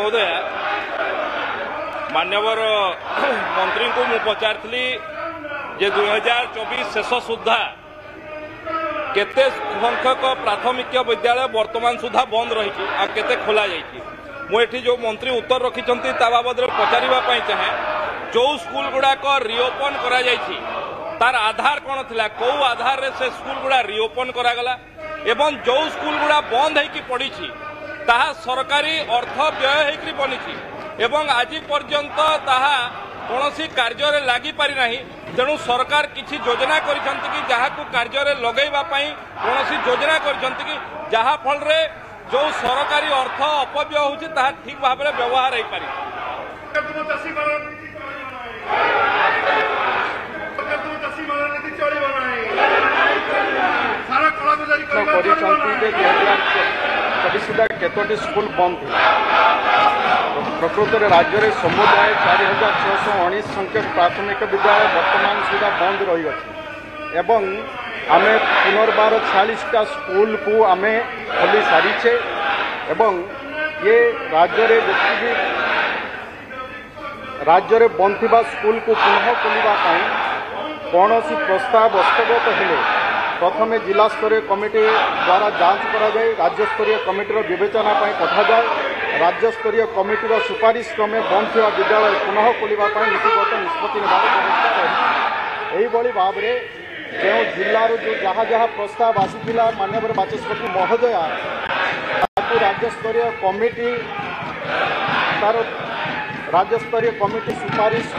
महोदय मान्यवर मंत्री को मु पचारि जे 2024 शेष सुधा केते संख्यक प्राथमिक विद्यालय वर्तमान सुधा बंद रही केते खोला जाइए मुझे जो मंत्री उत्तर रखिंट बाबद पचारे चाहे जो स्कूल गुड़ाक रिओपन करा तार आधार कौन थिला कौ आधार रे से स्कूल गुड़ा रिओपन करागला एवं जो स्कूल गुड़ा बंद होइकी पड़ी ताहा सरकारी अर्थ व्यय होइकी बनी एवं आज पर्यंत ताहा कौन कार्य रे लागी पारि नाही तेणु सरकार किछि योजना करिसंति कि जहा को कार्य रे लगेबा पई कौन योजना करिसंति कि जहा फल रे जो सरकारी अर्थ अपव्यय होछि ताहा ठीक भाव में व्यवहार होई पारि केतोटी स्कूल बंद प्रकृत में राज्य में समुदाय 4619 संख्यक प्राथमिक विद्यालय वर्तमान सुधा बंद रही एवं आमे पुनर्बार 46टा स्कूल को आमे खोली सारीचे एवं ये राज्य में बंद थी स्कूल को पुनः खोलने कौन प्रस्ताव हस्तगत हेले प्रथमे जिला स्तरीय कमिटी द्वारा जांच करा जाए राज्य स्तरीय कमिटीर विवेचना पठा जाए राज्य स्तरीय कमिटीर सुपारिश क्रमे बंद थी विद्यालय पुनः खोलने नीतिगत निष्पत्ति व्यवस्था रही भाव में जो जिलूर जो जहाँ जहाँ प्रस्ताव आसीला माननीय बाचस्पति महोदया राज्य स्तरीय कमिटी तार राज्य स्तरीय कमिटी सुपारिश